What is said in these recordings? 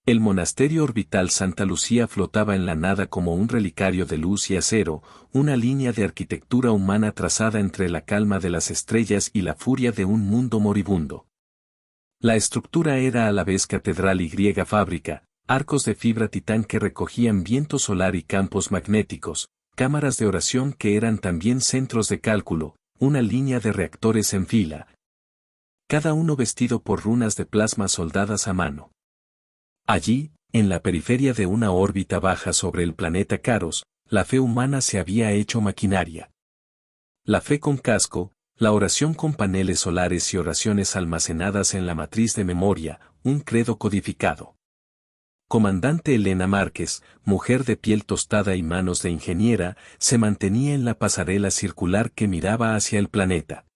El monasterio orbital Santa Lucía flotaba en la nada como un relicario de luz y acero, una línea de arquitectura humana trazada entre la calma de las estrellas y la furia de un mundo moribundo. La estructura era a la vez catedral y griega fábrica, arcos de fibra titán que recogían viento solar y campos magnéticos, cámaras de oración que eran también centros de cálculo, una línea de reactores en fila, cada uno vestido por runas de plasma soldadas a mano. Allí, en la periferia de una órbita baja sobre el planeta Caros, la fe humana se había hecho maquinaria. La fe con casco, la oración con paneles solares y oraciones almacenadas en la matriz de memoria, un credo codificado. Comandante Elena Márquez, mujer de piel tostada y manos de ingeniera, se mantenía en la pasarela circular que miraba hacia el planeta.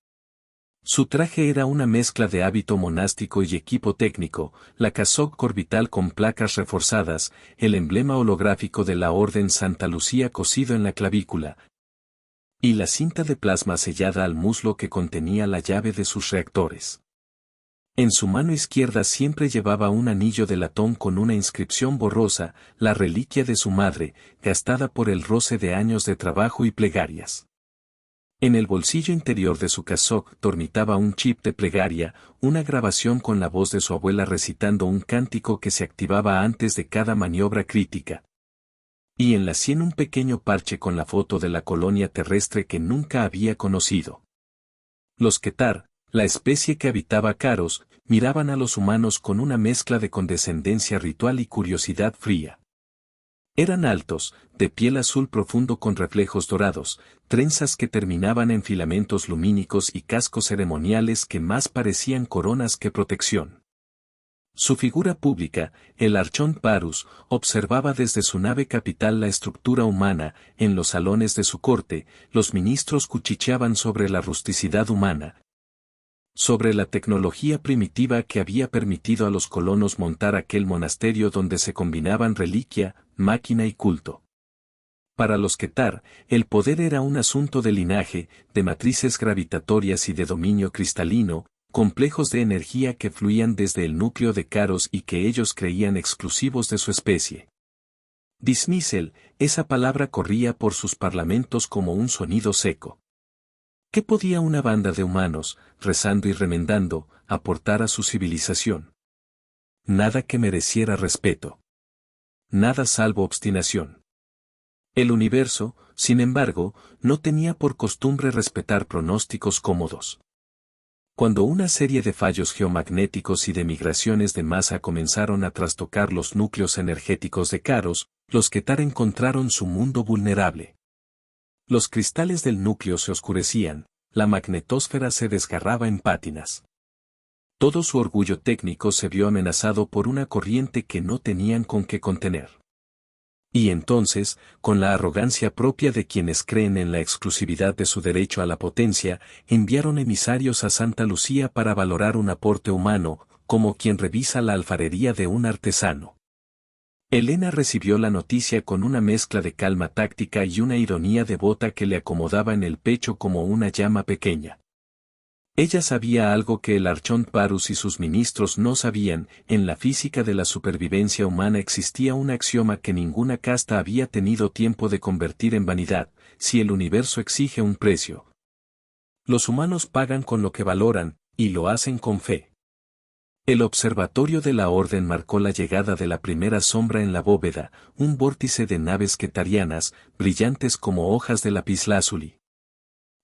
Su traje era una mezcla de hábito monástico y equipo técnico, la cassock orbital con placas reforzadas, el emblema holográfico de la Orden Santa Lucía cosido en la clavícula, y la cinta de plasma sellada al muslo que contenía la llave de sus reactores. En su mano izquierda siempre llevaba un anillo de latón con una inscripción borrosa, la reliquia de su madre, gastada por el roce de años de trabajo y plegarias. En el bolsillo interior de su cassock dormitaba un chip de plegaria, una grabación con la voz de su abuela recitando un cántico que se activaba antes de cada maniobra crítica. Y en la sien un pequeño parche con la foto de la colonia terrestre que nunca había conocido. Los Ketar, la especie que habitaba Caros, miraban a los humanos con una mezcla de condescendencia ritual y curiosidad fría. Eran altos, de piel azul profundo con reflejos dorados, trenzas que terminaban en filamentos lumínicos y cascos ceremoniales que más parecían coronas que protección. Su figura pública, el archón Parus, observaba desde su nave capital la estructura humana, en los salones de su corte, los ministros cuchicheaban sobre la rusticidad humana, sobre la tecnología primitiva que había permitido a los colonos montar aquel monasterio donde se combinaban reliquia, máquina y culto. Para los Ketar, el poder era un asunto de linaje, de matrices gravitatorias y de dominio cristalino, complejos de energía que fluían desde el núcleo de Caros y que ellos creían exclusivos de su especie. Dismissel, esa palabra corría por sus parlamentos como un sonido seco. ¿Qué podía una banda de humanos, rezando y remendando, aportar a su civilización? Nada que mereciera respeto. Nada salvo obstinación. El universo, sin embargo, no tenía por costumbre respetar pronósticos cómodos. Cuando una serie de fallos geomagnéticos y de migraciones de masa comenzaron a trastocar los núcleos energéticos de Caros, los Ketar encontraron su mundo vulnerable. Los cristales del núcleo se oscurecían, la magnetosfera se desgarraba en pátinas. Todo su orgullo técnico se vio amenazado por una corriente que no tenían con qué contener. Y entonces, con la arrogancia propia de quienes creen en la exclusividad de su derecho a la potencia, enviaron emisarios a Santa Lucía para valorar un aporte humano, como quien revisa la alfarería de un artesano. Elena recibió la noticia con una mezcla de calma táctica y una ironía devota que le acomodaba en el pecho como una llama pequeña. Ella sabía algo que el archón Parus y sus ministros no sabían: en la física de la supervivencia humana existía un axioma que ninguna casta había tenido tiempo de convertir en vanidad: si el universo exige un precio, los humanos pagan con lo que valoran, y lo hacen con fe. El observatorio de la Orden marcó la llegada de la primera sombra en la bóveda, un vórtice de naves ketarianas, brillantes como hojas de lapislázuli.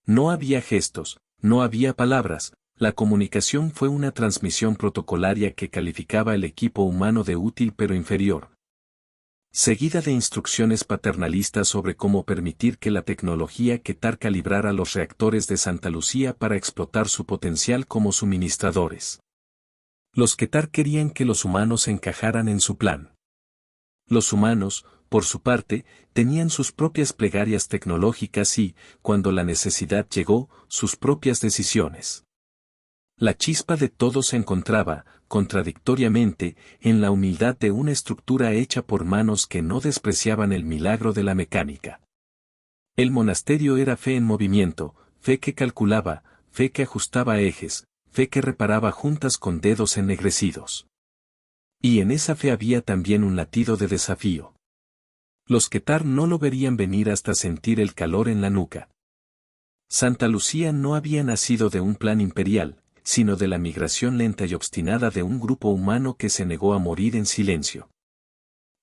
No había gestos, no había palabras, la comunicación fue una transmisión protocolaria que calificaba el equipo humano de útil pero inferior, seguida de instrucciones paternalistas sobre cómo permitir que la tecnología Ketar calibrara los reactores de Santa Lucía para explotar su potencial como suministradores. Los Ketar querían que los humanos encajaran en su plan. Los humanos, por su parte, tenían sus propias plegarias tecnológicas y, cuando la necesidad llegó, sus propias decisiones. La chispa de todo se encontraba, contradictoriamente, en la humildad de una estructura hecha por manos que no despreciaban el milagro de la mecánica. El monasterio era fe en movimiento, fe que calculaba, fe que ajustaba ejes, fe que reparaba juntas con dedos ennegrecidos. Y en esa fe había también un latido de desafío. Los Quetar no lo verían venir hasta sentir el calor en la nuca. Santa Lucía no había nacido de un plan imperial, sino de la migración lenta y obstinada de un grupo humano que se negó a morir en silencio.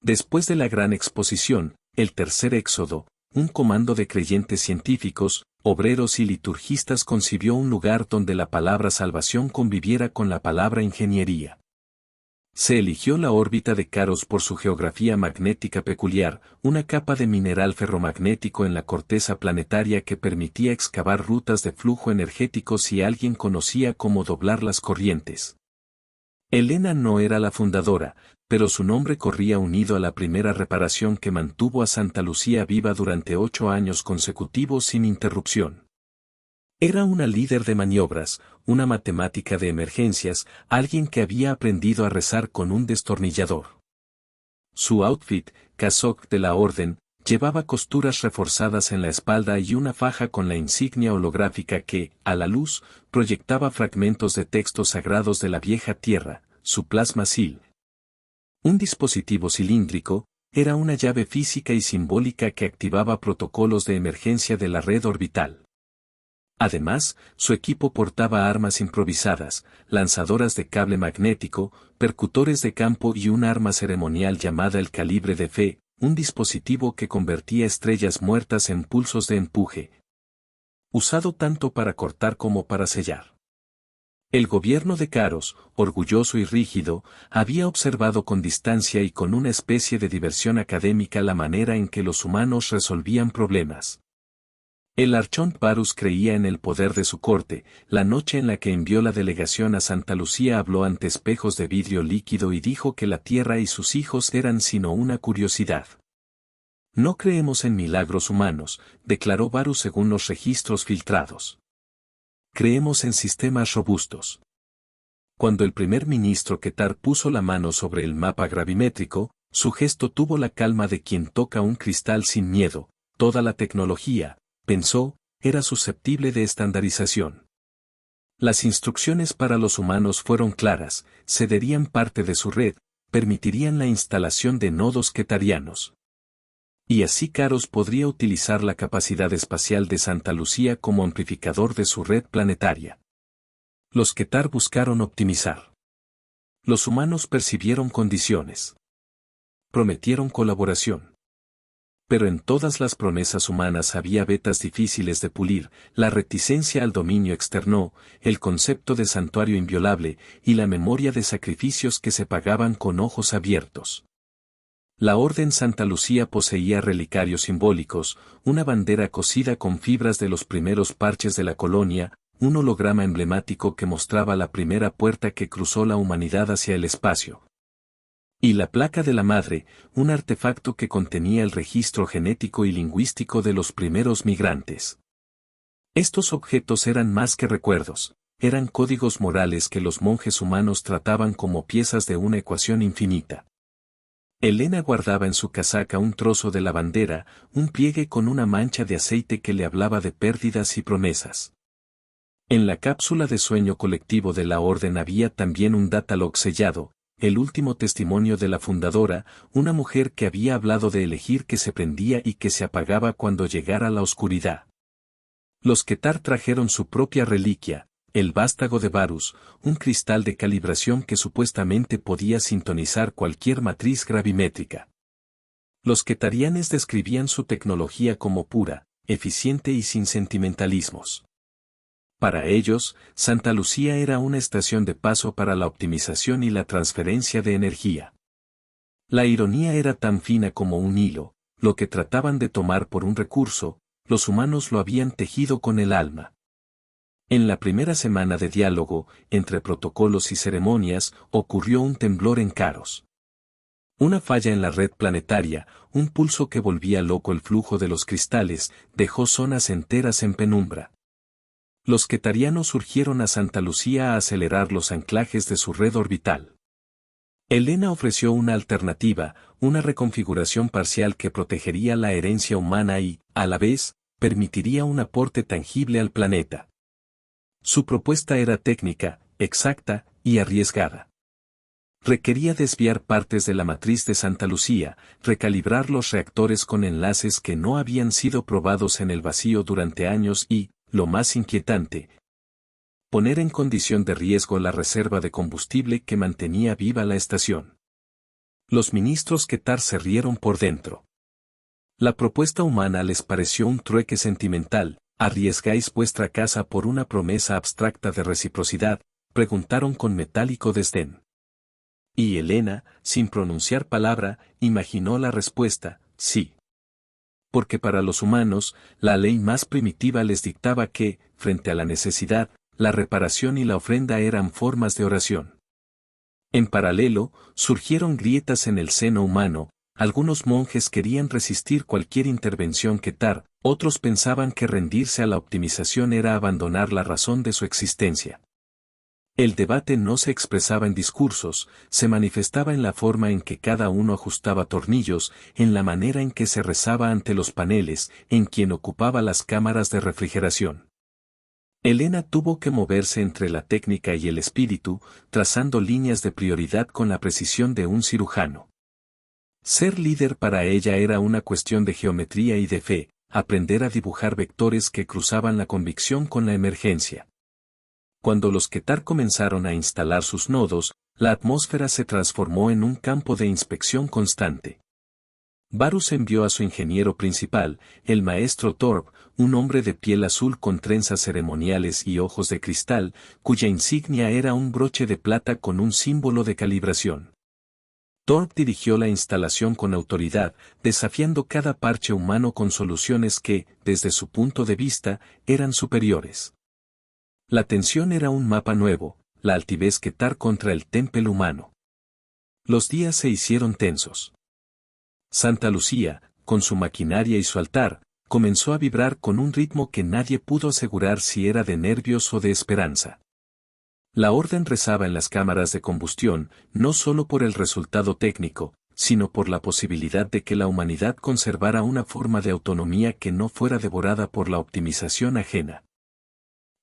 Después de la gran exposición, el tercer éxodo, un comando de creyentes científicos, obreros y liturgistas concibió un lugar donde la palabra salvación conviviera con la palabra ingeniería. Se eligió la órbita de Caros por su geografía magnética peculiar, una capa de mineral ferromagnético en la corteza planetaria que permitía excavar rutas de flujo energético si alguien conocía cómo doblar las corrientes. Helena no era la fundadora, pero su nombre corría unido a la primera reparación que mantuvo a Santa Lucía viva durante 8 años consecutivos sin interrupción. Era una líder de maniobras, una matemática de emergencias, alguien que había aprendido a rezar con un destornillador. Su outfit, cassock de la orden, llevaba costuras reforzadas en la espalda y una faja con la insignia holográfica que, a la luz, proyectaba fragmentos de textos sagrados de la vieja tierra, su plasma sil. Un dispositivo cilíndrico, era una llave física y simbólica que activaba protocolos de emergencia de la red orbital. Además, su equipo portaba armas improvisadas, lanzadoras de cable magnético, percutores de campo y un arma ceremonial llamada el calibre de fe, un dispositivo que convertía estrellas muertas en pulsos de empuje. Usado tanto para cortar como para sellar. El gobierno de Caros, orgulloso y rígido, había observado con distancia y con una especie de diversión académica la manera en que los humanos resolvían problemas. El archón Varus creía en el poder de su corte. La noche en la que envió la delegación a Santa Lucía habló ante espejos de vidrio líquido y dijo que la tierra y sus hijos eran sino una curiosidad. No creemos en milagros humanos, declaró Varus según los registros filtrados. Creemos en sistemas robustos. Cuando el primer ministro Quetar puso la mano sobre el mapa gravimétrico, su gesto tuvo la calma de quien toca un cristal sin miedo. Toda la tecnología, pensó, era susceptible de estandarización. Las instrucciones para los humanos fueron claras, cederían parte de su red, permitirían la instalación de nodos quetarianos. Y así Caros podría utilizar la capacidad espacial de Santa Lucía como amplificador de su red planetaria. Los Quetar buscaron optimizar. Los humanos percibieron condiciones. Prometieron colaboración. Pero en todas las promesas humanas había vetas difíciles de pulir, la reticencia al dominio externo, el concepto de santuario inviolable, y la memoria de sacrificios que se pagaban con ojos abiertos. La Orden Santa Lucía poseía relicarios simbólicos, una bandera cosida con fibras de los primeros parches de la colonia, un holograma emblemático que mostraba la primera puerta que cruzó la humanidad hacia el espacio. Y la placa de la madre, un artefacto que contenía el registro genético y lingüístico de los primeros migrantes. Estos objetos eran más que recuerdos, eran códigos morales que los monjes humanos trataban como piezas de una ecuación infinita. Helena guardaba en su casaca un trozo de la bandera, un pliegue con una mancha de aceite que le hablaba de pérdidas y promesas. En la cápsula de sueño colectivo de la orden había también un datalog sellado, el último testimonio de la fundadora, una mujer que había hablado de elegir que se prendía y que se apagaba cuando llegara la oscuridad. Los Quetar trajeron su propia reliquia, el vástago de Varus, un cristal de calibración que supuestamente podía sintonizar cualquier matriz gravimétrica. Los quetarianes describían su tecnología como pura, eficiente y sin sentimentalismos. Para ellos, Santa Lucía era una estación de paso para la optimización y la transferencia de energía. La ironía era tan fina como un hilo, lo que trataban de tomar por un recurso, los humanos lo habían tejido con el alma. En la primera semana de diálogo, entre protocolos y ceremonias, ocurrió un temblor en Caros. Una falla en la red planetaria, un pulso que volvía loco el flujo de los cristales, dejó zonas enteras en penumbra. Los quetarianos urgieron a Santa Lucía a acelerar los anclajes de su red orbital. Helena ofreció una alternativa, una reconfiguración parcial que protegería la herencia humana y, a la vez, permitiría un aporte tangible al planeta. Su propuesta era técnica, exacta y arriesgada. Requería desviar partes de la matriz de Santa Lucía, recalibrar los reactores con enlaces que no habían sido probados en el vacío durante años y, lo más inquietante, poner en condición de riesgo la reserva de combustible que mantenía viva la estación. Los ministros Quetar se rieron por dentro. La propuesta humana les pareció un trueque sentimental. ¿Arriesgáis vuestra casa por una promesa abstracta de reciprocidad?, preguntaron con metálico desdén. Y Elena, sin pronunciar palabra, imaginó la respuesta: sí. Porque para los humanos, la ley más primitiva les dictaba que, frente a la necesidad, la reparación y la ofrenda eran formas de oración. En paralelo, surgieron grietas en el seno humano. Algunos monjes querían resistir cualquier intervención quetar, otros pensaban que rendirse a la optimización era abandonar la razón de su existencia. El debate no se expresaba en discursos, se manifestaba en la forma en que cada uno ajustaba tornillos, en la manera en que se rezaba ante los paneles, en quien ocupaba las cámaras de refrigeración. Elena tuvo que moverse entre la técnica y el espíritu, trazando líneas de prioridad con la precisión de un cirujano. Ser líder para ella era una cuestión de geometría y de fe, aprender a dibujar vectores que cruzaban la convicción con la emergencia. Cuando los Quetar comenzaron a instalar sus nodos, la atmósfera se transformó en un campo de inspección constante. Varus envió a su ingeniero principal, el maestro Torb, un hombre de piel azul con trenzas ceremoniales y ojos de cristal, cuya insignia era un broche de plata con un símbolo de calibración. Torb dirigió la instalación con autoridad, desafiando cada parche humano con soluciones que, desde su punto de vista, eran superiores. La tensión era un mapa nuevo, la altivez Quetar contra el templo humano. Los días se hicieron tensos. Santa Lucía, con su maquinaria y su altar, comenzó a vibrar con un ritmo que nadie pudo asegurar si era de nervios o de esperanza. La orden rezaba en las cámaras de combustión, no solo por el resultado técnico, sino por la posibilidad de que la humanidad conservara una forma de autonomía que no fuera devorada por la optimización ajena.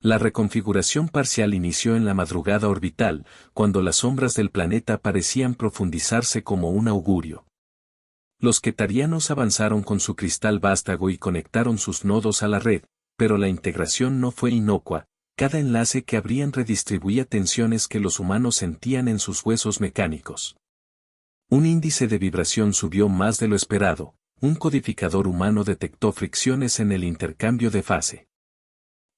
La reconfiguración parcial inició en la madrugada orbital, cuando las sombras del planeta parecían profundizarse como un augurio. Los quetarianos avanzaron con su cristal vástago y conectaron sus nodos a la red, pero la integración no fue inocua. Cada enlace que abrían redistribuía tensiones que los humanos sentían en sus huesos mecánicos. Un índice de vibración subió más de lo esperado, un codificador humano detectó fricciones en el intercambio de fase.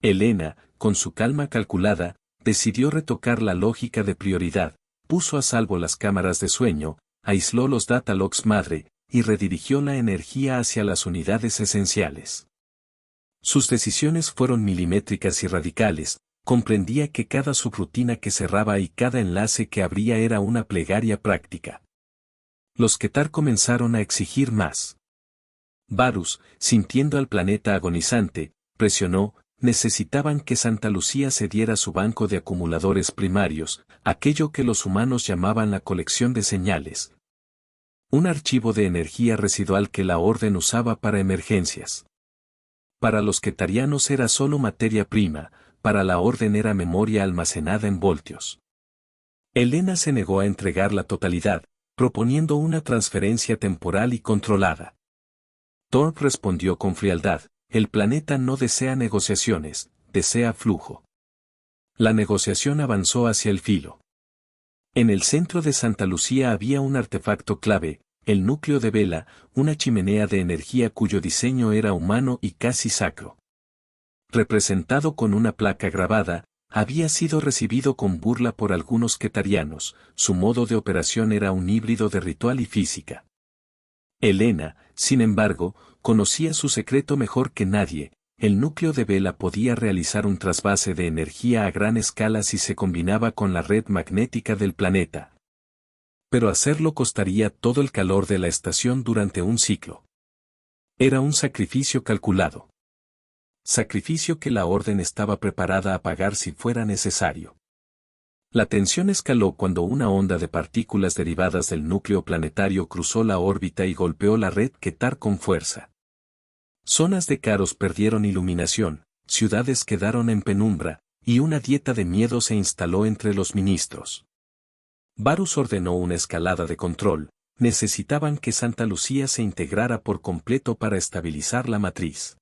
Elena, con su calma calculada, decidió retocar la lógica de prioridad, puso a salvo las cámaras de sueño, aisló los data logs madre, y redirigió la energía hacia las unidades esenciales. Sus decisiones fueron milimétricas y radicales, comprendía que cada subrutina que cerraba y cada enlace que abría era una plegaria práctica. Los Quetar comenzaron a exigir más. Varus, sintiendo al planeta agonizante, presionó: necesitaban que Santa Lucía cediera su banco de acumuladores primarios, aquello que los humanos llamaban la colección de señales. Un archivo de energía residual que la Orden usaba para emergencias. Para los quetarianos era solo materia prima, para la Orden era memoria almacenada en voltios. Elena se negó a entregar la totalidad, proponiendo una transferencia temporal y controlada. Torb respondió con frialdad: el planeta no desea negociaciones, desea flujo. La negociación avanzó hacia el filo. En el centro de Santa Lucía había un artefacto clave, el núcleo de Vela, una chimenea de energía cuyo diseño era humano y casi sacro. Representado con una placa grabada, había sido recibido con burla por algunos quetarianos, su modo de operación era un híbrido de ritual y física. Elena, sin embargo, conocía su secreto mejor que nadie: el núcleo de Vela podía realizar un trasvase de energía a gran escala si se combinaba con la red magnética del planeta. Pero hacerlo costaría todo el calor de la estación durante un ciclo. Era un sacrificio calculado. Sacrificio que la Orden estaba preparada a pagar si fuera necesario. La tensión escaló cuando una onda de partículas derivadas del núcleo planetario cruzó la órbita y golpeó la red Quetar con fuerza. Zonas de Caros perdieron iluminación, ciudades quedaron en penumbra, y una dieta de miedo se instaló entre los ministros. Varus ordenó una escalada de control. Necesitaban que Santa Lucía se integrara por completo para estabilizar la matriz.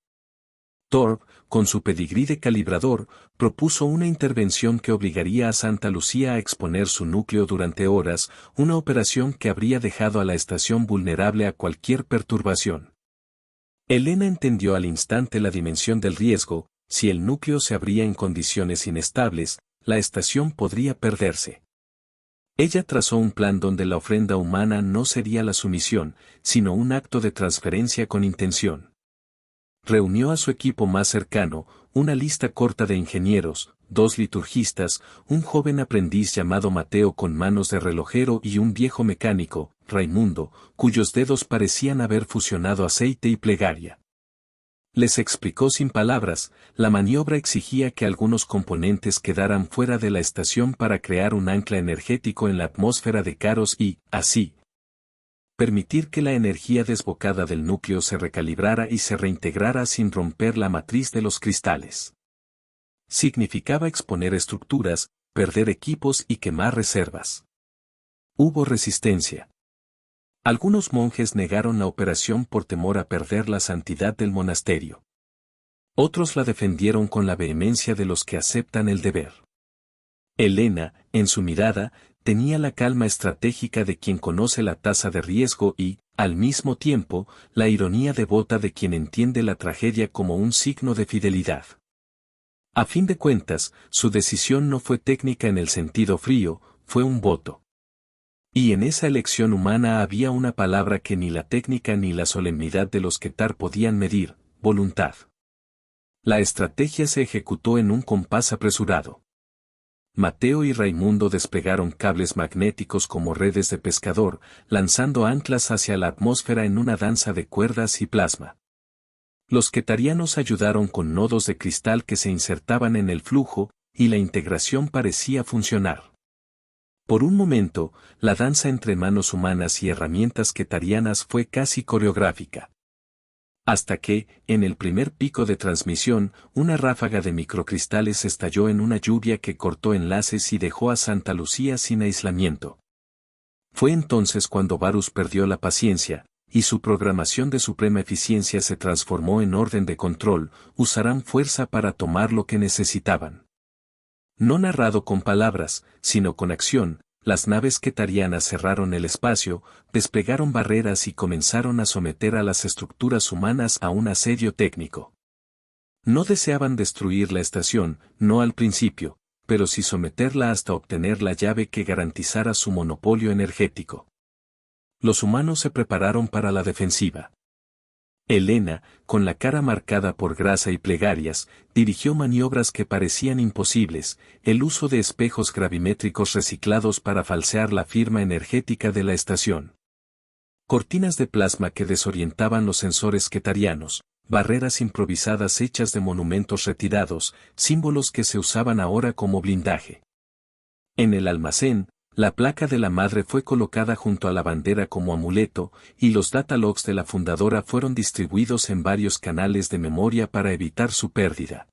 Torb, con su pedigrí de calibrador, propuso una intervención que obligaría a Santa Lucía a exponer su núcleo durante horas, una operación que habría dejado a la estación vulnerable a cualquier perturbación. Helena entendió al instante la dimensión del riesgo. Si el núcleo se abría en condiciones inestables, la estación podría perderse. Ella trazó un plan donde la ofrenda humana no sería la sumisión, sino un acto de transferencia con intención. Reunió a su equipo más cercano, una lista corta de ingenieros, 2 liturgistas, un joven aprendiz llamado Mateo con manos de relojero y un viejo mecánico, Raimundo, cuyos dedos parecían haber fusionado aceite y plegaria. Les explicó sin palabras, la maniobra exigía que algunos componentes quedaran fuera de la estación para crear un ancla energético en la atmósfera de Caros y, así, permitir que la energía desbocada del núcleo se recalibrara y se reintegrara sin romper la matriz de los cristales. Significaba exponer estructuras, perder equipos y quemar reservas. Hubo resistencia. Algunos monjes negaron la operación por temor a perder la santidad del monasterio. Otros la defendieron con la vehemencia de los que aceptan el deber. Helena, en su mirada, tenía la calma estratégica de quien conoce la tasa de riesgo y, al mismo tiempo, la ironía devota de quien entiende la tragedia como un signo de fidelidad. A fin de cuentas, su decisión no fue técnica en el sentido frío, fue un voto. Y en esa elección humana había una palabra que ni la técnica ni la solemnidad de los Ketar podían medir: voluntad. La estrategia se ejecutó en un compás apresurado. Mateo y Raimundo desplegaron cables magnéticos como redes de pescador, lanzando anclas hacia la atmósfera en una danza de cuerdas y plasma. Los ketarianos ayudaron con nodos de cristal que se insertaban en el flujo, y la integración parecía funcionar. Por un momento, la danza entre manos humanas y herramientas ketarianas fue casi coreográfica. Hasta que, en el primer pico de transmisión, una ráfaga de microcristales estalló en una lluvia que cortó enlaces y dejó a Santa Lucía sin aislamiento. Fue entonces cuando Varus perdió la paciencia, y su programación de suprema eficiencia se transformó en orden de control: usarán fuerza para tomar lo que necesitaban. No narrado con palabras, sino con acción, las naves ketarianas cerraron el espacio, desplegaron barreras y comenzaron a someter a las estructuras humanas a un asedio técnico. No deseaban destruir la estación, no al principio, pero sí someterla hasta obtener la llave que garantizara su monopolio energético. Los humanos se prepararon para la defensiva. Helena, con la cara marcada por grasa y plegarias, dirigió maniobras que parecían imposibles: el uso de espejos gravimétricos reciclados para falsear la firma energética de la estación. Cortinas de plasma que desorientaban los sensores ketarianos, barreras improvisadas hechas de monumentos retirados, símbolos que se usaban ahora como blindaje. En el almacén, la placa de la madre fue colocada junto a la bandera como amuleto, y los datalogs de la fundadora fueron distribuidos en varios canales de memoria para evitar su pérdida.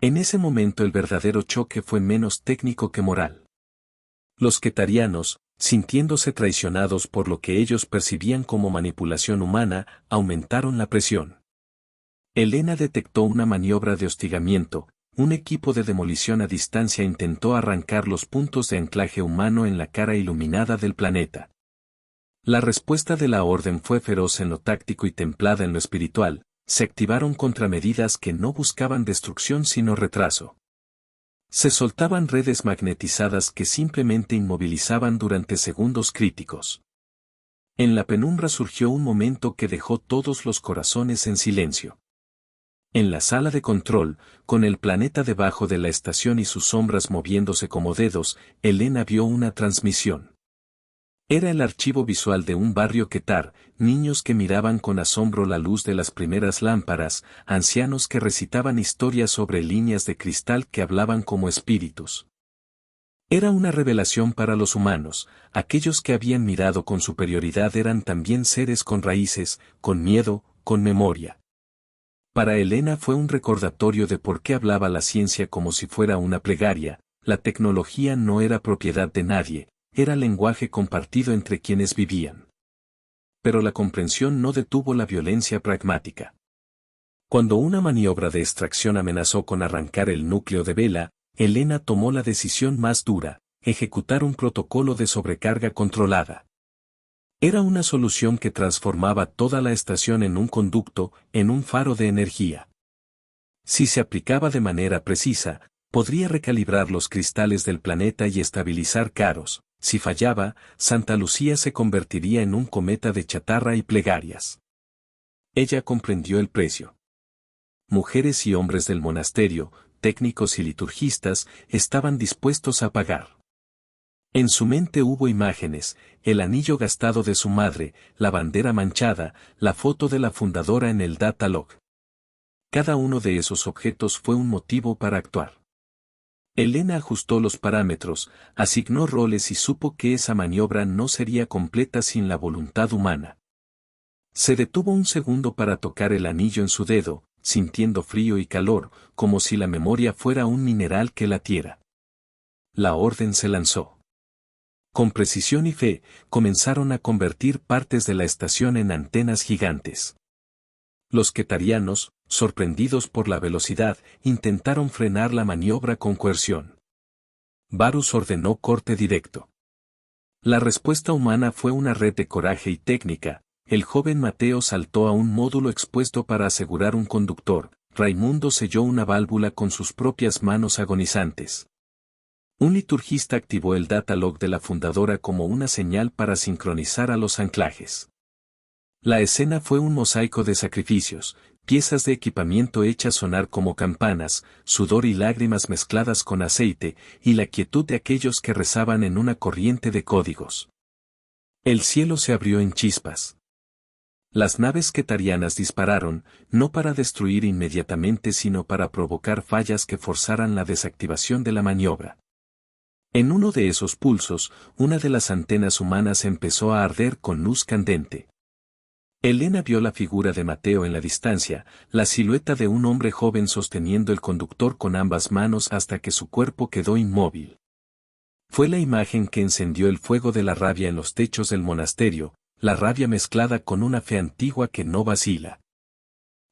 En ese momento el verdadero choque fue menos técnico que moral. Los ketarianos, sintiéndose traicionados por lo que ellos percibían como manipulación humana, aumentaron la presión. Helena detectó una maniobra de hostigamiento. Un equipo de demolición a distancia intentó arrancar los puntos de anclaje humano en la cara iluminada del planeta. La respuesta de la orden fue feroz en lo táctico y templada en lo espiritual. Se activaron contramedidas que no buscaban destrucción sino retraso. Se soltaban redes magnetizadas que simplemente inmovilizaban durante segundos críticos. En la penumbra surgió un momento que dejó todos los corazones en silencio. En la sala de control, con el planeta debajo de la estación y sus sombras moviéndose como dedos, Helena vio una transmisión. Era el archivo visual de un barrio Ketar: niños que miraban con asombro la luz de las primeras lámparas, ancianos que recitaban historias sobre líneas de cristal que hablaban como espíritus. Era una revelación para los humanos: aquellos que habían mirado con superioridad eran también seres con raíces, con miedo, con memoria. Para Helena fue un recordatorio de por qué hablaba la ciencia como si fuera una plegaria: la tecnología no era propiedad de nadie, era lenguaje compartido entre quienes vivían. Pero la comprensión no detuvo la violencia pragmática. Cuando una maniobra de extracción amenazó con arrancar el núcleo de Vela, Elena tomó la decisión más dura: ejecutar un protocolo de sobrecarga controlada. Era una solución que transformaba toda la estación en un conducto, en un faro de energía. Si se aplicaba de manera precisa, podría recalibrar los cristales del planeta y estabilizar Caros. Si fallaba, Santa Lucía se convertiría en un cometa de chatarra y plegarias. Ella comprendió el precio. Mujeres y hombres del monasterio, técnicos y liturgistas, estaban dispuestos a pagar. En su mente hubo imágenes: el anillo gastado de su madre, la bandera manchada, la foto de la fundadora en el data log. Cada uno de esos objetos fue un motivo para actuar. Elena ajustó los parámetros, asignó roles y supo que esa maniobra no sería completa sin la voluntad humana. Se detuvo un segundo para tocar el anillo en su dedo, sintiendo frío y calor, como si la memoria fuera un mineral que latiera. La orden se lanzó. Con precisión y fe, comenzaron a convertir partes de la estación en antenas gigantes. Los quetarianos, sorprendidos por la velocidad, intentaron frenar la maniobra con coerción. Varus ordenó corte directo. La respuesta humana fue una red de coraje y técnica. El joven Mateo saltó a un módulo expuesto para asegurar un conductor. Raimundo selló una válvula con sus propias manos agonizantes. Un liturgista activó el data log de la fundadora como una señal para sincronizar a los anclajes. La escena fue un mosaico de sacrificios, piezas de equipamiento hechas sonar como campanas, sudor y lágrimas mezcladas con aceite, y la quietud de aquellos que rezaban en una corriente de códigos. El cielo se abrió en chispas. Las naves quetarianas dispararon, no para destruir inmediatamente sino para provocar fallas que forzaran la desactivación de la maniobra. En uno de esos pulsos, una de las antenas humanas empezó a arder con luz candente. Elena vio la figura de Mateo en la distancia, la silueta de un hombre joven sosteniendo el conductor con ambas manos hasta que su cuerpo quedó inmóvil. Fue la imagen que encendió el fuego de la rabia en los techos del monasterio, la rabia mezclada con una fe antigua que no vacila.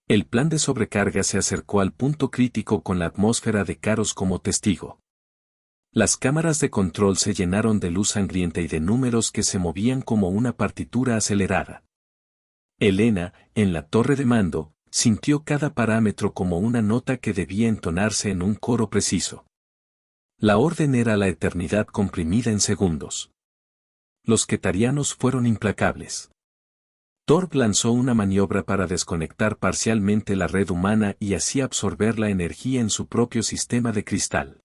El plan de sobrecarga se acercó al punto crítico con la atmósfera de Caros como testigo. Las cámaras de control se llenaron de luz sangrienta y de números que se movían como una partitura acelerada. Elena, en la torre de mando, sintió cada parámetro como una nota que debía entonarse en un coro preciso. La orden era la eternidad comprimida en segundos. Los quetarianos fueron implacables. Torb lanzó una maniobra para desconectar parcialmente la red humana y así absorber la energía en su propio sistema de cristal.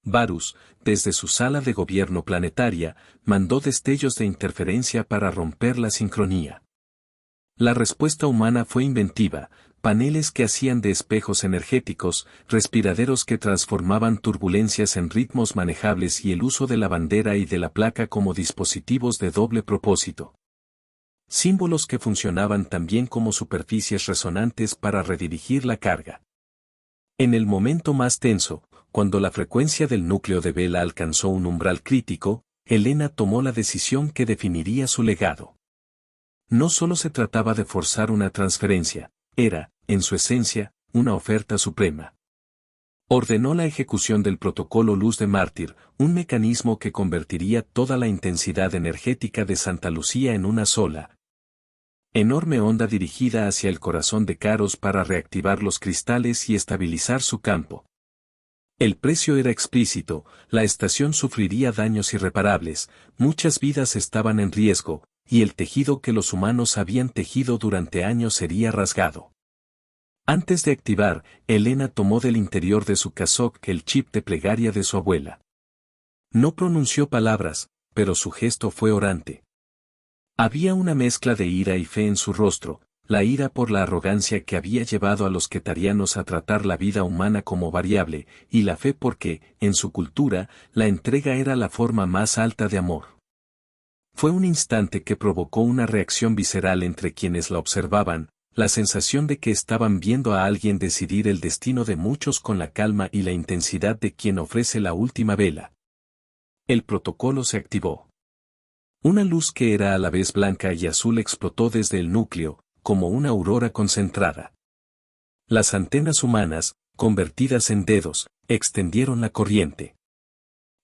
Varus, desde su sala de gobierno planetaria, mandó destellos de interferencia para romper la sincronía. La respuesta humana fue inventiva: paneles que hacían de espejos energéticos, respiraderos que transformaban turbulencias en ritmos manejables y el uso de la bandera y de la placa como dispositivos de doble propósito. Símbolos que funcionaban también como superficies resonantes para redirigir la carga. En el momento más tenso, cuando la frecuencia del núcleo de Vela alcanzó un umbral crítico, Elena tomó la decisión que definiría su legado. No solo se trataba de forzar una transferencia, era, en su esencia, una oferta suprema. Ordenó la ejecución del protocolo Luz de Mártir, un mecanismo que convertiría toda la intensidad energética de Santa Lucía en una sola, enorme onda dirigida hacia el corazón de Caros para reactivar los cristales y estabilizar su campo. El precio era explícito: la estación sufriría daños irreparables, muchas vidas estaban en riesgo, y el tejido que los humanos habían tejido durante años sería rasgado. Antes de activar, Elena tomó del interior de su cassock el chip de plegaria de su abuela. No pronunció palabras, pero su gesto fue orante. Había una mezcla de ira y fe en su rostro: la ira por la arrogancia que había llevado a los quetarianos a tratar la vida humana como variable, y la fe porque, en su cultura, la entrega era la forma más alta de amor. Fue un instante que provocó una reacción visceral entre quienes la observaban, la sensación de que estaban viendo a alguien decidir el destino de muchos con la calma y la intensidad de quien ofrece la última vela. El protocolo se activó. Una luz que era a la vez blanca y azul explotó desde el núcleo, como una aurora concentrada. Las antenas humanas, convertidas en dedos, extendieron la corriente.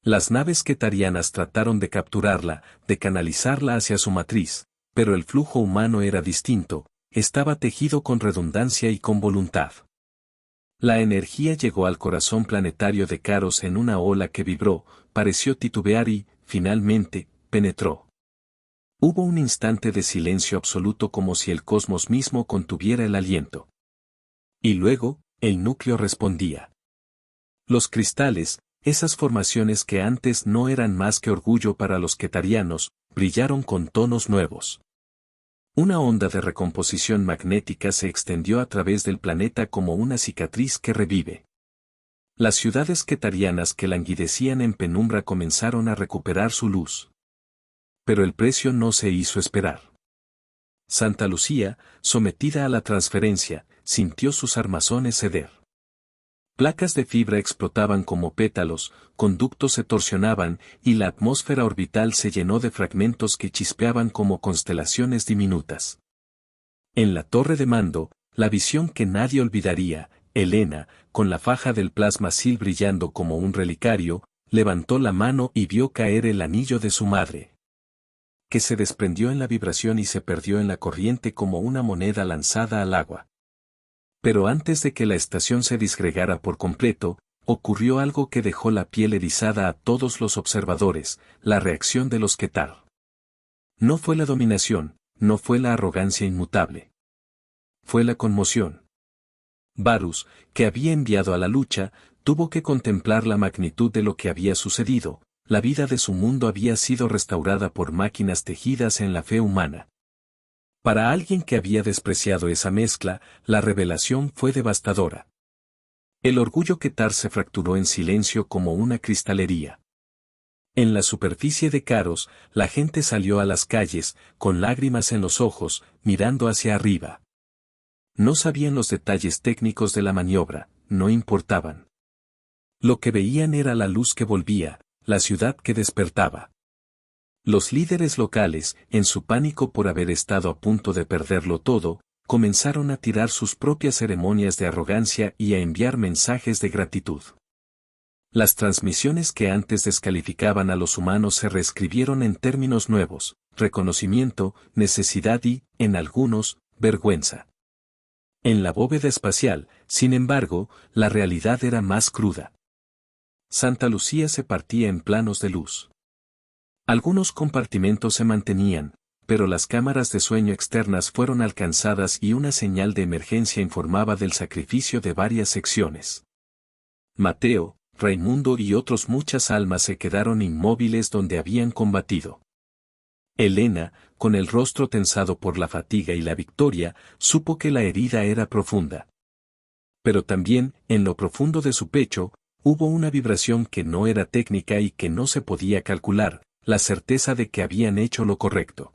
Las naves ketarianas trataron de capturarla, de canalizarla hacia su matriz, pero el flujo humano era distinto, estaba tejido con redundancia y con voluntad. La energía llegó al corazón planetario de Caros en una ola que vibró, pareció titubear y, finalmente, penetró. Hubo un instante de silencio absoluto como si el cosmos mismo contuviera el aliento. Y luego, el núcleo respondía. Los cristales, esas formaciones que antes no eran más que orgullo para los ketarianos, brillaron con tonos nuevos. Una onda de recomposición magnética se extendió a través del planeta como una cicatriz que revive. Las ciudades ketarianas que languidecían en penumbra comenzaron a recuperar su luz. Pero el precio no se hizo esperar. Santa Lucía, sometida a la transferencia, sintió sus armazones ceder. Placas de fibra explotaban como pétalos, conductos se torsionaban, y la atmósfera orbital se llenó de fragmentos que chispeaban como constelaciones diminutas. En la torre de mando, la visión que nadie olvidaría, Helena, con la faja del plasma sil brillando como un relicario, levantó la mano y vio caer el anillo de su madre, que se desprendió en la vibración y se perdió en la corriente como una moneda lanzada al agua. Pero antes de que la estación se disgregara por completo, ocurrió algo que dejó la piel erizada a todos los observadores, la reacción de los Ketar. No fue la dominación, no fue la arrogancia inmutable. Fue la conmoción. Varus, que había enviado a la lucha, tuvo que contemplar la magnitud de lo que había sucedido, la vida de su mundo había sido restaurada por máquinas tejidas en la fe humana. Para alguien que había despreciado esa mezcla, la revelación fue devastadora. El orgullo Ketar se fracturó en silencio como una cristalería. En la superficie de Caros, la gente salió a las calles, con lágrimas en los ojos, mirando hacia arriba. No sabían los detalles técnicos de la maniobra, no importaban. Lo que veían era la luz que volvía, la ciudad que despertaba. Los líderes locales, en su pánico por haber estado a punto de perderlo todo, comenzaron a tirar sus propias ceremonias de arrogancia y a enviar mensajes de gratitud. Las transmisiones que antes descalificaban a los humanos se reescribieron en términos nuevos, reconocimiento, necesidad y, en algunos, vergüenza. En la bóveda espacial, sin embargo, la realidad era más cruda. Santa Lucía se partía en planos de luz. Algunos compartimentos se mantenían, pero las cámaras de sueño externas fueron alcanzadas y una señal de emergencia informaba del sacrificio de varias secciones. Mateo, Raimundo y otros muchas almas se quedaron inmóviles donde habían combatido. Helena, con el rostro tensado por la fatiga y la victoria, supo que la herida era profunda. Pero también, en lo profundo de su pecho, hubo una vibración que no era técnica y que no se podía calcular, la certeza de que habían hecho lo correcto.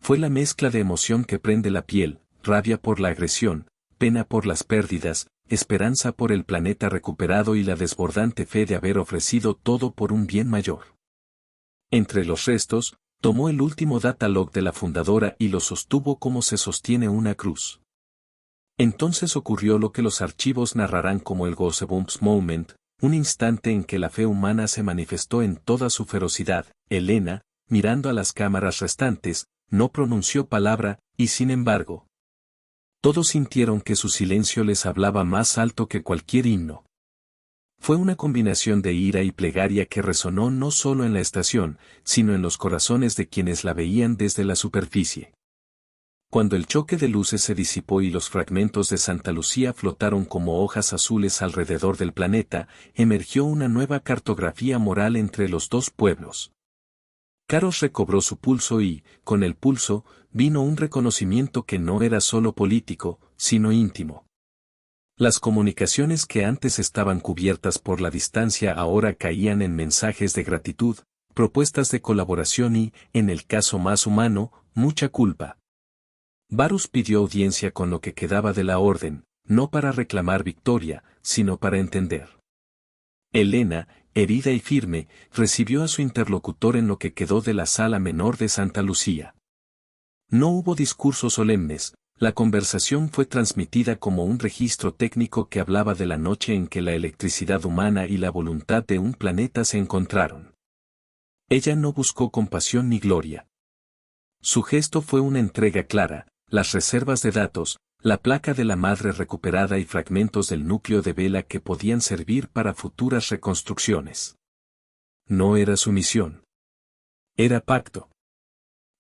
Fue la mezcla de emoción que prende la piel, rabia por la agresión, pena por las pérdidas, esperanza por el planeta recuperado y la desbordante fe de haber ofrecido todo por un bien mayor. Entre los restos, tomó el último datalog de la fundadora y lo sostuvo como se sostiene una cruz. Entonces ocurrió lo que los archivos narrarán como el Goosebumps Moment, un instante en que la fe humana se manifestó en toda su ferocidad. Helena, mirando a las cámaras restantes, no pronunció palabra, y sin embargo, todos sintieron que su silencio les hablaba más alto que cualquier himno. Fue una combinación de ira y plegaria que resonó no solo en la estación, sino en los corazones de quienes la veían desde la superficie. Cuando el choque de luces se disipó y los fragmentos de Santa Lucía flotaron como hojas azules alrededor del planeta, emergió una nueva cartografía moral entre los dos pueblos. Caros recobró su pulso y, con el pulso, vino un reconocimiento que no era solo político, sino íntimo. Las comunicaciones que antes estaban cubiertas por la distancia ahora caían en mensajes de gratitud, propuestas de colaboración y, en el caso más humano, mucha culpa. Varus pidió audiencia con lo que quedaba de la orden, no para reclamar victoria, sino para entender. Helena, erida y firme, recibió a su interlocutor en lo que quedó de la sala menor de Santa Lucía. No hubo discursos solemnes, la conversación fue transmitida como un registro técnico que hablaba de la noche en que la electricidad humana y la voluntad de un planeta se encontraron. Ella no buscó compasión ni gloria. Su gesto fue una entrega clara, las reservas de datos, la placa de la madre recuperada y fragmentos del núcleo de vela que podían servir para futuras reconstrucciones. No era sumisión. Era pacto.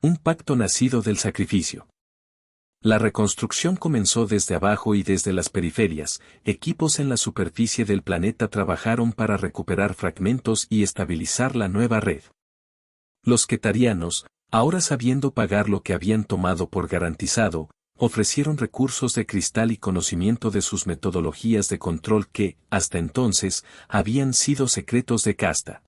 Un pacto nacido del sacrificio. La reconstrucción comenzó desde abajo y desde las periferias, equipos en la superficie del planeta trabajaron para recuperar fragmentos y estabilizar la nueva red. Los quetarianos, ahora sabiendo pagar lo que habían tomado por garantizado, ofrecieron recursos de cristal y conocimiento de sus metodologías de control que, hasta entonces, habían sido secretos de casta.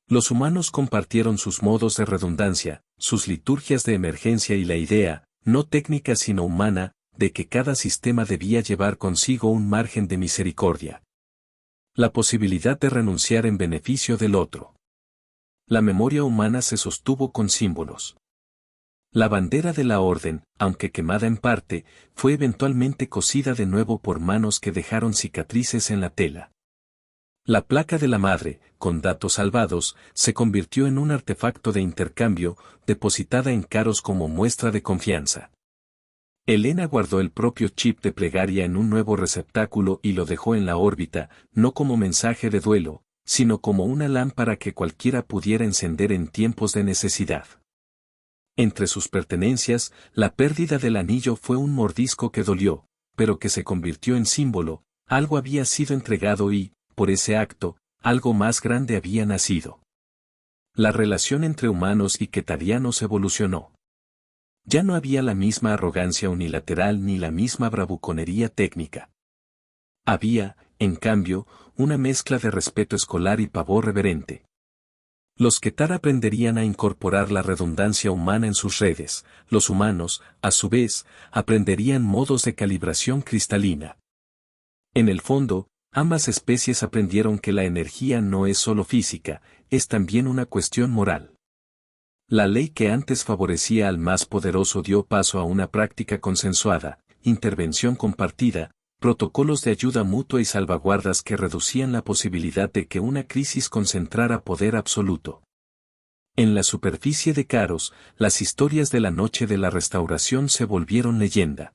Los humanos compartieron sus modos de redundancia, sus liturgias de emergencia y la idea, no técnica sino humana, de que cada sistema debía llevar consigo un margen de misericordia. La posibilidad de renunciar en beneficio del otro. La memoria humana se sostuvo con símbolos. La bandera de la orden, aunque quemada en parte, fue eventualmente cosida de nuevo por manos que dejaron cicatrices en la tela. La placa de la madre, con datos salvados, se convirtió en un artefacto de intercambio, depositada en Caros como muestra de confianza. Elena guardó el propio chip de plegaria en un nuevo receptáculo y lo dejó en la órbita, no como mensaje de duelo, sino como una lámpara que cualquiera pudiera encender en tiempos de necesidad. Entre sus pertenencias, la pérdida del anillo fue un mordisco que dolió, pero que se convirtió en símbolo, algo había sido entregado y, por ese acto, algo más grande había nacido. La relación entre humanos y quetarianos evolucionó. Ya no había la misma arrogancia unilateral ni la misma bravuconería técnica. Había, en cambio, una mezcla de respeto escolar y pavor reverente. Los Ketar aprenderían a incorporar la redundancia humana en sus redes, los humanos, a su vez, aprenderían modos de calibración cristalina. En el fondo, ambas especies aprendieron que la energía no es solo física, es también una cuestión moral. La ley que antes favorecía al más poderoso dio paso a una práctica consensuada, intervención compartida, protocolos de ayuda mutua y salvaguardas que reducían la posibilidad de que una crisis concentrara poder absoluto. En la superficie de Caros, las historias de la noche de la restauración se volvieron leyenda.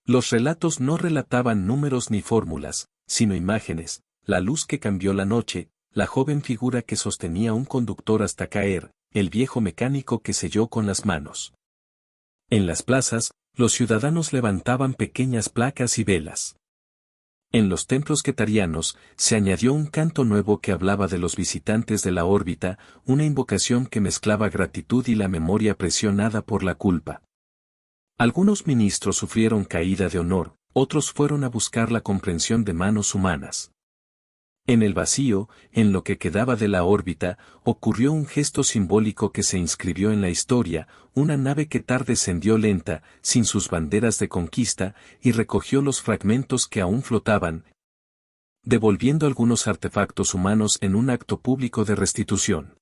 Los relatos no relataban números ni fórmulas, sino imágenes, la luz que cambió la noche, la joven figura que sostenía un conductor hasta caer, el viejo mecánico que selló con las manos. En las plazas, los ciudadanos levantaban pequeñas placas y velas. En los templos quetarianos, se añadió un canto nuevo que hablaba de los visitantes de la órbita, una invocación que mezclaba gratitud y la memoria presionada por la culpa. Algunos ministros sufrieron caída de honor, otros fueron a buscar la comprensión de manos humanas. En el vacío, en lo que quedaba de la órbita, ocurrió un gesto simbólico que se inscribió en la historia, una nave Ketar descendió lenta, sin sus banderas de conquista, y recogió los fragmentos que aún flotaban, devolviendo algunos artefactos humanos en un acto público de restitución.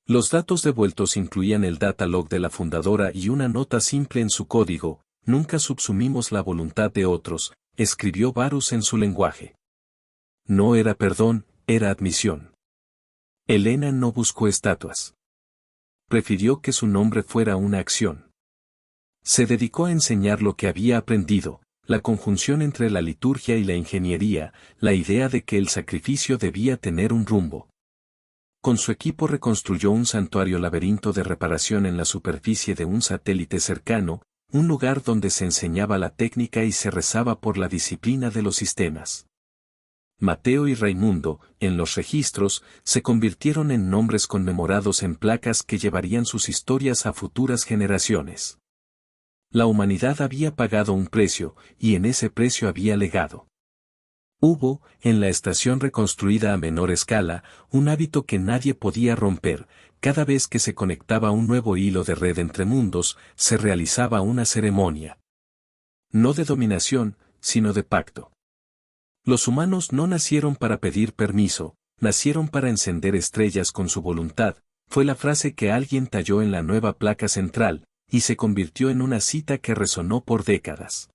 Los datos devueltos incluían el data log de la fundadora y una nota simple en su código: nunca subsumimos la voluntad de otros, escribió Varus en su lenguaje. No era perdón, era admisión. Elena no buscó estatuas. Prefirió que su nombre fuera una acción. Se dedicó a enseñar lo que había aprendido, la conjunción entre la liturgia y la ingeniería, la idea de que el sacrificio debía tener un rumbo. Con su equipo reconstruyó un santuario laberinto de reparación en la superficie de un satélite cercano, un lugar donde se enseñaba la técnica y se rezaba por la disciplina de los sistemas. Mateo y Raimundo, en los registros, se convirtieron en nombres conmemorados en placas que llevarían sus historias a futuras generaciones. La humanidad había pagado un precio, y en ese precio había legado. Hubo, en la estación reconstruida a menor escala, un hábito que nadie podía romper: cada vez que se conectaba un nuevo hilo de red entre mundos, se realizaba una ceremonia. No de dominación, sino de pacto. Los humanos no nacieron para pedir permiso, nacieron para encender estrellas con su voluntad, fue la frase que alguien talló en la nueva placa central, y se convirtió en una cita que resonó por décadas.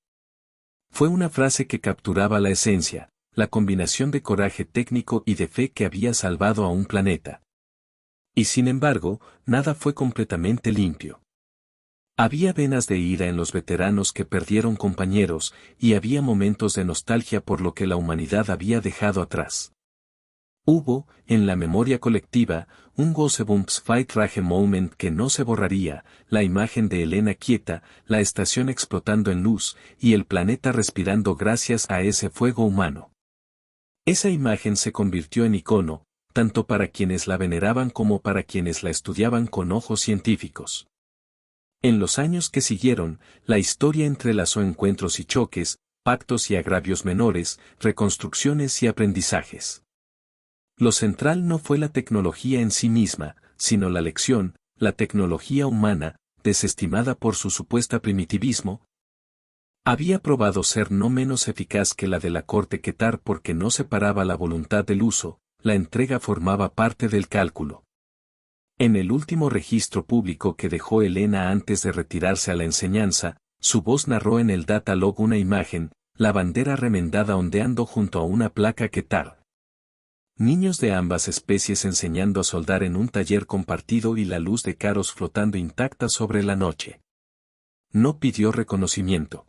Fue una frase que capturaba la esencia, la combinación de coraje técnico y de fe que había salvado a un planeta. Y sin embargo, nada fue completamente limpio. Había venas de ira en los veteranos que perdieron compañeros, y había momentos de nostalgia por lo que la humanidad había dejado atrás. Hubo, en la memoria colectiva, un Goosebumps-Fight-Rage moment que no se borraría, la imagen de Elena quieta, la estación explotando en luz, y el planeta respirando gracias a ese fuego humano. Esa imagen se convirtió en icono, tanto para quienes la veneraban como para quienes la estudiaban con ojos científicos. En los años que siguieron, la historia entrelazó encuentros y choques, pactos y agravios menores, reconstrucciones y aprendizajes. Lo central no fue la tecnología en sí misma, sino la lección, la tecnología humana, desestimada por su supuesta primitivismo, había probado ser no menos eficaz que la de la corte Ketar porque no separaba la voluntad del uso, la entrega formaba parte del cálculo. En el último registro público que dejó Elena antes de retirarse a la enseñanza, su voz narró en el data log una imagen, la bandera remendada ondeando junto a una placa Ketar. Niños de ambas especies enseñando a soldar en un taller compartido y la luz de Caros flotando intacta sobre la noche. No pidió reconocimiento.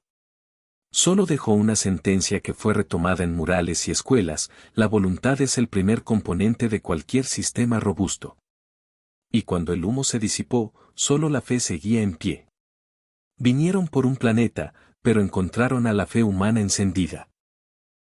Solo dejó una sentencia que fue retomada en murales y escuelas: la voluntad es el primer componente de cualquier sistema robusto. Y cuando el humo se disipó, solo la fe seguía en pie. Vinieron por un planeta, pero encontraron a la fe humana encendida.